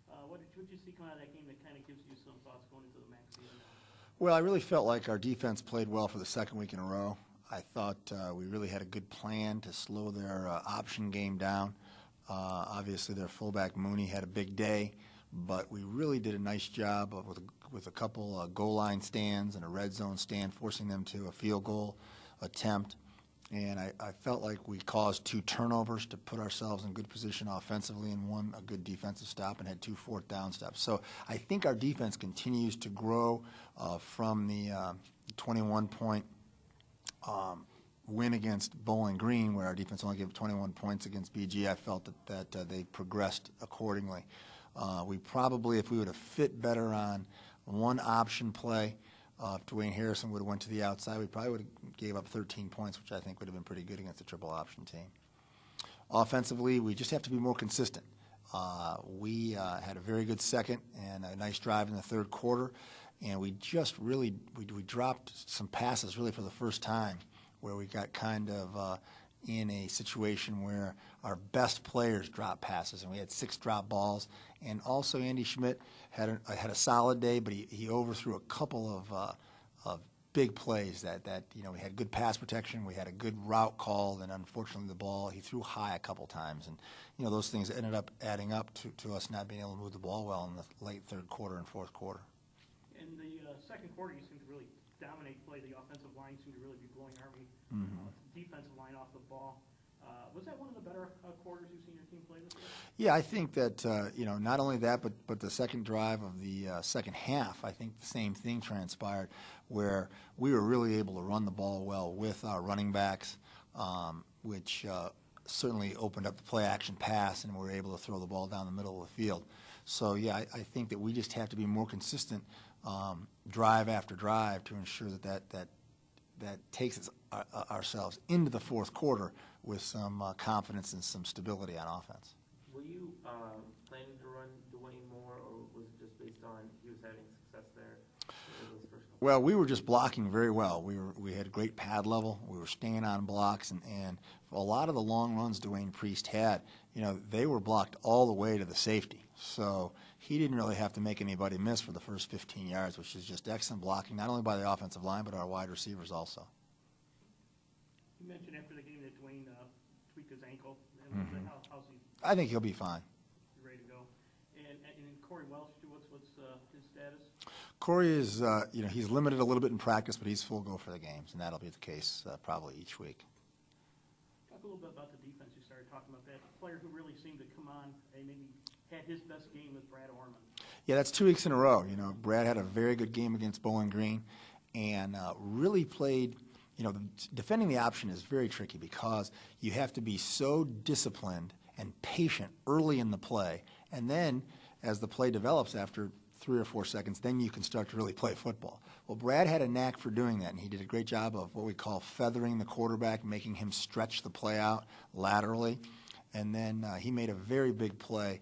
What did you see coming out of that game that kind of gives you some thoughts going into the MAC season? Well, I really felt like our defense played well for the second week in a row. I thought we really had a good plan to slow their option game down. Obviously, their fullback Mooney had a big day, but we really did a nice job with a couple goal line stands and a red zone stand, forcing them to a field goal attempt. And I felt like we caused 2 turnovers to put ourselves in good position offensively and a good defensive stop and had 2 fourth down stops. So I think our defense continues to grow from the 21-point win against Bowling Green, where our defense only gave 21 points against BG. I felt that they progressed accordingly. We probably, if we would have fit better on one option play, if Dwayne Harrison would have went to the outside, we probably would have gave up 13 points, which I think would have been pretty good against the triple option team. Offensively, we just have to be more consistent. We had a very good second and a nice drive in the third quarter, and we just really we dropped some passes really for the first time, where we got kind of in a situation where our best players dropped passes, and we had 6 drop balls. And also Andy Schmidt had a solid day, but he overthrew a couple of big plays that we had good pass protection, we had a good route call, and unfortunately the ball, he threw high a couple times. And those things ended up adding up to us not being able to move the ball well in the late third quarter and fourth quarter. In the second quarter, you seemed to really dominate play. The offensive line seemed to really be blowing Army defensive line off the ball. Was that one of the better quarters you've seen your team play this year? Yeah, I think that not only that, but the second drive of the second half, I think the same thing transpired, where we were really able to run the ball well with our running backs, which certainly opened up the play action pass, and we were able to throw the ball down the middle of the field. So yeah, I think that we just have to be more consistent drive after drive to ensure that takes us, ourselves into the fourth quarter with some confidence and some stability on offense. Were you planning to run Dwayne more, or was it just based on he was having success there? Well, we were just blocking very well. We had great pad level. We were staying on blocks, and a lot of the long runs Dwayne Priest had, they were blocked all the way to the safety. So he didn't really have to make anybody miss for the first 15 yards, which is just excellent blocking, not only by the offensive line, but our wide receivers also. You mentioned after the game that Dwayne tweaked his ankle. How's he? I think he'll be fine. Ready to go. And Corey Welsh, what's his status? Corey is, he's limited a little bit in practice, but he's full go for the games, and that'll be the case probably each week. Talk a little bit about the defense. You started talking about that. The player who really seemed to come on and maybe had his best game was Brad Orman. Yeah, that's 2 weeks in a row. Brad had a very good game against Bowling Green and really played. Defending the option is very tricky because you have to be so disciplined and patient early in the play, and then as the play develops after 3 or 4 seconds, then you can start to really play football. Well, Brad had a knack for doing that, and he did a great job of what we call feathering the quarterback, making him stretch the play out laterally, and then he made a very big play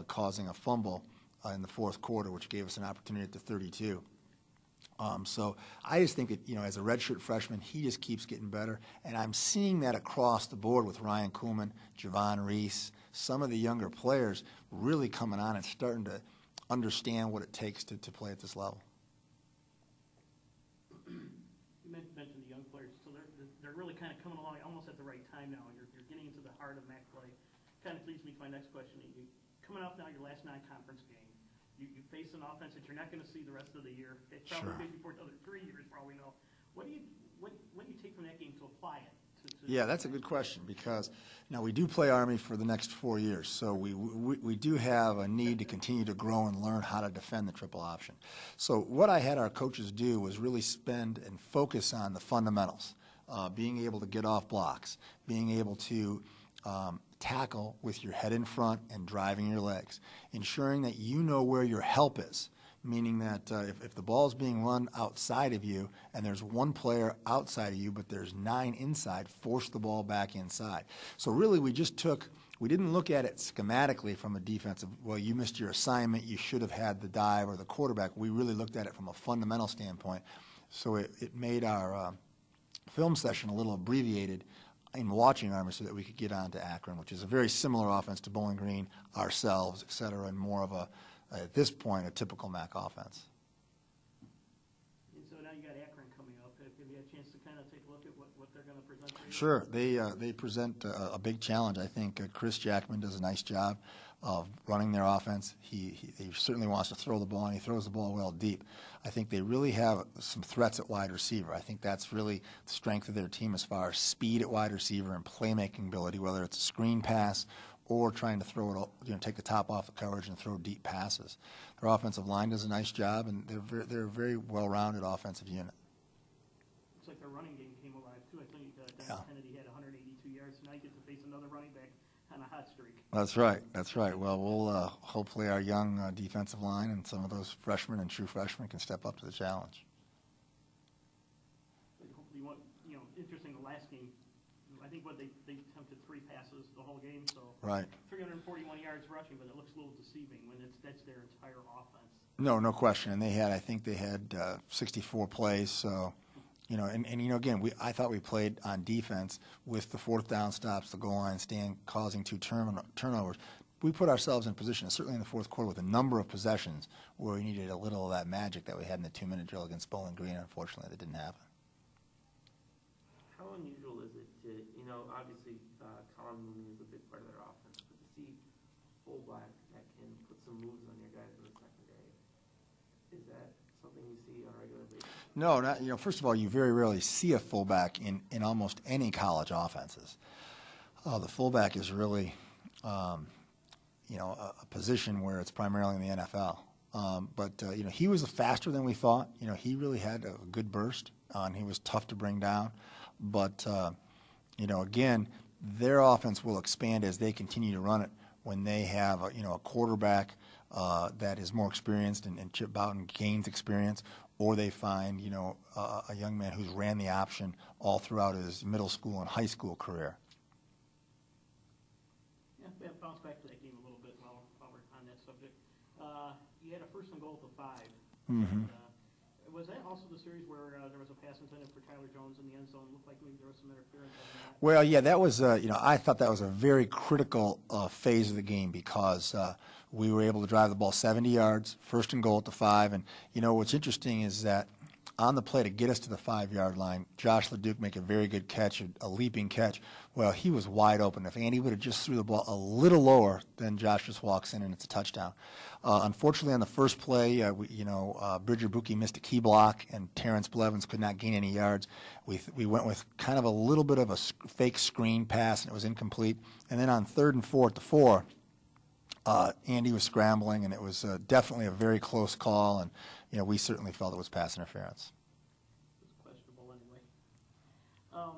causing a fumble in the fourth quarter, which gave us an opportunity at the 32. So I just think that, as a redshirt freshman, he just keeps getting better. And I'm seeing that across the board with Ryan Kuhlman, Javon Reese, some of the younger players really coming on and starting to understand what it takes to play at this level. You mentioned the young players, so they're really kind of coming along almost at the right time now. You're getting into the heart of MAC play. Kind of leads me to my next question. Coming up now, your last non-conference game. You face an offense that you're not going to see the rest of the year. It's probably maybe for another 3 years, for all we know. What do you take from that game to apply it? Yeah, that's a good question, because now we do play Army for the next 4 years, so we do have a need to continue to grow and learn how to defend the triple option. So what I had our coaches do was really spend and focus on the fundamentals, being able to get off blocks, being able to tackle with your head in front and driving your legs, ensuring that you know where your help is, meaning that if the ball is being run outside of you and there's one player outside of you but there's 9 inside, force the ball back inside. So really we didn't look at it schematically from a defensive, well, you missed your assignment, you should have had the dive or the quarterback. We really looked at it from a fundamental standpoint. So it made our film session a little abbreviated in watching Army so that we could get on to Akron, which is a very similar offense to Bowling Green, ourselves, et cetera, and more of a, at this point, a typical MAC offense. And so now you got Akron coming up. Have you had a chance to kind of take a look at what they're going to present for you? Sure. They present a big challenge. I think Chris Jackman does a nice job of running their offense. He certainly wants to throw the ball, and he throws the ball well deep. I think they really have some threats at wide receiver. I think that's really the strength of their team as far as speed at wide receiver and playmaking ability, whether it's a screen pass or trying to throw it, take the top off the coverage and throw deep passes. Their offensive line does a nice job, and they're a very well-rounded offensive unit. Looks like their running game came alive, too. I think Don Kennedy had 182 yards. Now you get to face another running back on a hot streak. That's right. That's right. Well, we'll hopefully our young defensive line and some of those freshmen and true freshmen can step up to the challenge. Hopefully, interesting. The last game, I think they attempted 3 passes the whole game, so right. 341 yards rushing, but it looks a little deceiving when that's their entire offense. No question. And I think they had 64 plays. So, and again, I thought we played on defense with the 4th down stops, the goal line stand, causing 2 turnovers. We put ourselves in position, certainly in the 4th quarter, with a number of possessions where we needed a little of that magic that we had in the 2-minute drill against Bowling Green. Unfortunately, that didn't happen. How unusual is it to, obviously Colin Mooney is a big part of their offense, but to see fullback that can put some moves on your guys in the secondary, is that something you see on a regular basis? No, not, first of all, you very rarely see a fullback in almost any college offenses. The fullback is really, a position where it's primarily in the NFL. But he was faster than we thought. He really had a good burst, and he was tough to bring down. But, again, their offense will expand as they continue to run it when they have, a quarterback that is more experienced and Chip Boughton gains experience, or they find, a young man who's ran the option all throughout his middle school and high school career. Yeah, we have bounced back to that game a little bit while we're on that subject. You had a 1st and goal to 5. Mm-hmm. Was that also the series where there was a pass intended for Tyler Jones in the end zone? Looked like maybe there was some interference on that. Well, yeah, that was, I thought that was a very critical phase of the game because we were able to drive the ball 70 yards, 1st and goal at the 5. And, what's interesting is that on the play to get us to the 5-yard line, Josh LeDuc make a very good catch, a leaping catch. Well, he was wide open. If Andy would have just threw the ball a little lower, then Josh just walks in and it's a touchdown. Unfortunately, on the first play, Bridger Buki missed a key block, and Terrence Blevins could not gain any yards. We went with kind of a little bit of a fake screen pass, and it was incomplete. And then on 3rd and 4 at the 4, Andy was scrambling, and it was definitely a very close call, and we certainly felt it was pass interference. It was questionable anyway. Talk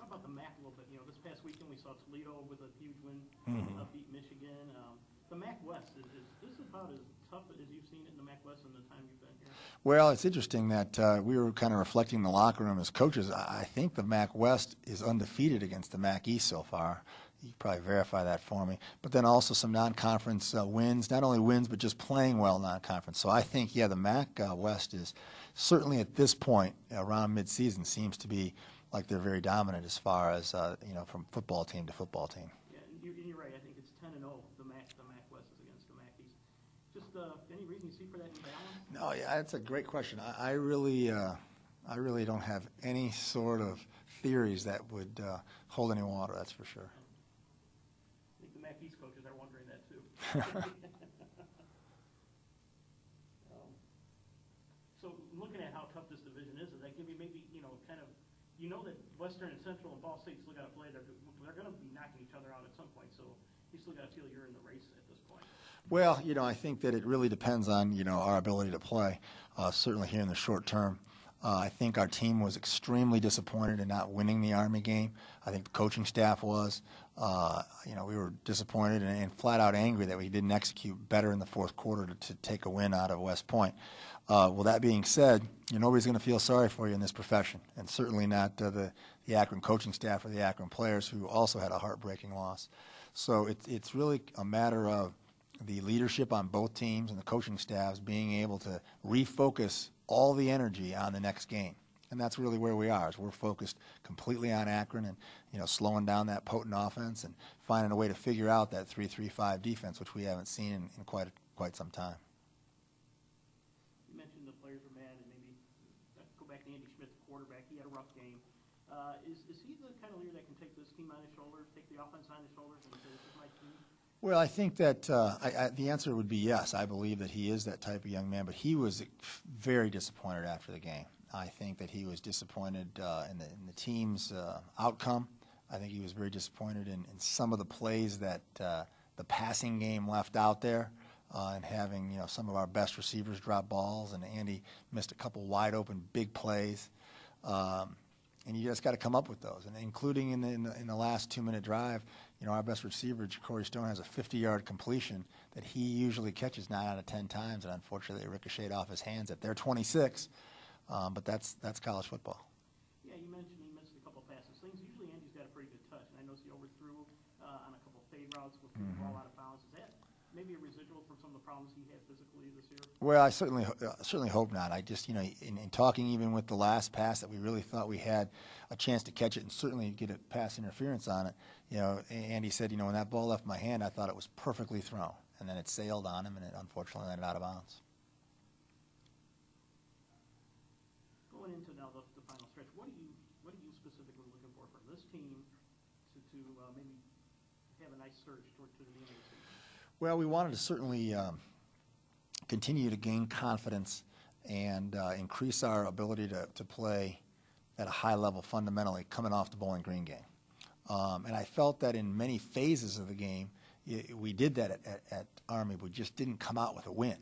about the MAC a little bit. This past weekend we saw Toledo with a huge win, beat Michigan. The MAC West, is this about as tough as you've seen it in the MAC West in the time you've been here? Well, it's interesting that we were kind of reflecting in the locker room as coaches. I think the MAC West is undefeated against the MAC East so far. You probably verify that for me. But then also some non-conference wins, not only wins, but just playing well non-conference. So I think, the MAC West is certainly at this point, around midseason, seems to be like they're very dominant as far as, from football team to football team. Yeah, you're right. I think it's 10-0, the MAC West is against the MAC East. Just any reason you see for that imbalance? No, yeah, that's a great question. I really don't have any sort of theories that would hold any water, that's for sure. I think the MAC East coaches are wondering that too. So looking at how tough this division is, does that give you maybe, that Western and Central and Ball State still got to play. They're going to be knocking each other out at some point, so you still got to feel you're in the race at this point. Well, I think that it really depends on, our ability to play, certainly here in the short term. I think our team was extremely disappointed in not winning the Army game. I think the coaching staff was. We were disappointed and flat out angry that we didn't execute better in the 4th quarter to take a win out of West Point. Well, that being said, nobody's going to feel sorry for you in this profession, and certainly not the Akron coaching staff or the Akron players who also had a heartbreaking loss. So it's really a matter of the leadership on both teams and the coaching staffs being able to refocus all the energy on the next game. And that's really where we are, is we're focused completely on Akron and, slowing down that potent offense and finding a way to figure out that 3-3-5 defense, which we haven't seen in quite some time. You mentioned the players are mad, and maybe go back to Andy Schmidt, the quarterback. He had a rough game. Is he the kind of leader that can take this team on his shoulders, take the offense on his shoulders, and say, this is my team? Well, I think that the answer would be yes. I believe that he is that type of young man, but he was very disappointed after the game. I think that he was disappointed in the team's outcome. I think he was very disappointed in some of the plays that the passing game left out there, and having some of our best receivers drop balls, and Andy missed a couple wide open big plays. And you just got to come up with those, and including in the last 2-minute drive, our best receiver, Corey Stone, has a 50-yard completion that he usually catches 9 out of 10 times, and unfortunately it ricocheted off his hands at their 26. But that's college football. Yeah, you mentioned he missed a couple passes. Usually Andy's got a pretty good touch, and I noticed he overthrew on a couple fade routes with the ball out of bounds. Is that maybe a residual from some of the problems he had physically this year? Well, I certainly hope not. I just, in talking even with the last pass that we really thought we had a chance to catch it and certainly get a pass interference on it, Andy said, when that ball left my hand, I thought it was perfectly thrown. And then it sailed on him, and it unfortunately landed out of bounds. Going into now the final stretch, what are you specifically looking for from this team to maybe have a nice surge to the end of the season? Well, we wanted to certainly continue to gain confidence and increase our ability to play at a high level fundamentally coming off the Bowling Green game. And I felt that in many phases of the game, we did that at Army, but we just didn't come out with a win.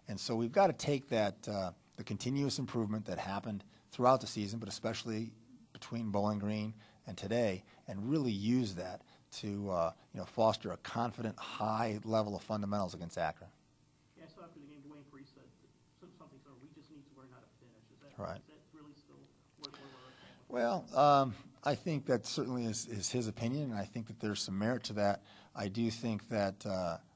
And so we've got to take that the continuous improvement that happened throughout the season, but especially between Bowling Green and today, and really use that to foster a confident, high level of fundamentals against Akron. Yeah, I saw after the game, Dwayne Priest said something sort of, we just need to learn how to finish. Is Right. Is that really still where we're at? Well, I think that certainly is his opinion, and I think that there's some merit to that. I do think that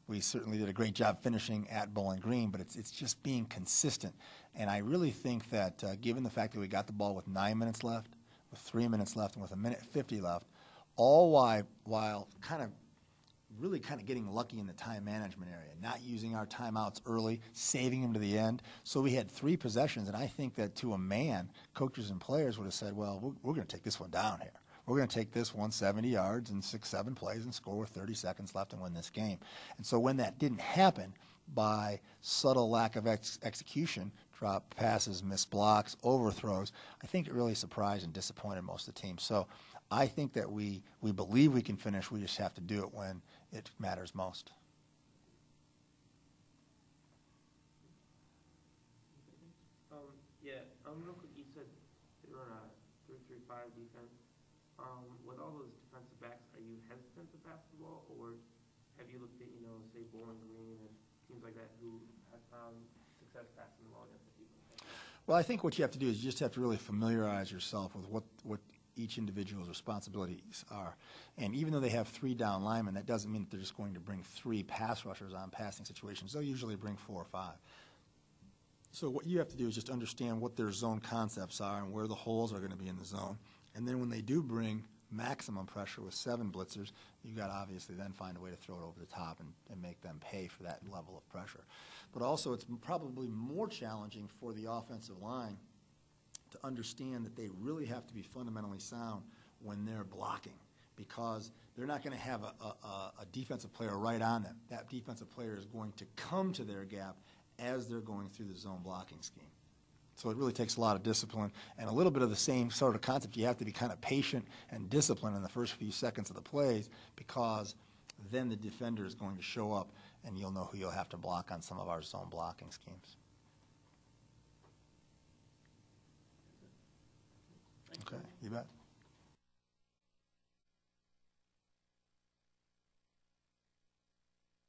we certainly did a great job finishing at Bowling Green, but it's just being consistent. And I really think that given the fact that we got the ball with 9 minutes left, with 3 minutes left, and with 1:50 left, all while really getting lucky in the time management area, not using our timeouts early, saving them to the end. So we had 3 possessions, and I think that to a man, coaches and players would have said, well, we're going to take this one down here. We're going to take this 170 yards and 6-7 plays and score with 30 seconds left and win this game. And so when that didn't happen, by subtle lack of execution, drop passes, missed blocks, overthrows, I think it really surprised and disappointed most of the team. So I think that we believe we can finish. We just have to do it when it matters most. Real quick, you said they run a 3-3-5 defense. With all those defensive backs, are you hesitant to pass the ball, or have you looked at, say Bowling Green and teams like that who have found success passing the ball against the defense? Well, I think what you have to do is you just have to really familiarize yourself with what each individual's responsibilities are. And even though they have 3 down linemen, that doesn't mean that they're just going to bring 3 pass rushers on passing situations. They'll usually bring 4 or 5. So what you have to do is just understand what their zone concepts are and where the holes are going to be in the zone. And then when they do bring maximum pressure with 7 blitzers, you've got to obviously then find a way to throw it over the top and make them pay for that level of pressure. But also it's probably more challenging for the offensive line to understand that they really have to be fundamentally sound when they're blocking, because they're not going to have a defensive player right on them. That defensive player is going to come to their gap as they're going through the zone blocking scheme. So it really takes a lot of discipline and a little bit of the same sort of concept. You have to be kind of patient and disciplined in the first few seconds of the plays, because then the defender is going to show up and you'll know who you'll have to block on some of our zone blocking schemes. Okay, you bet.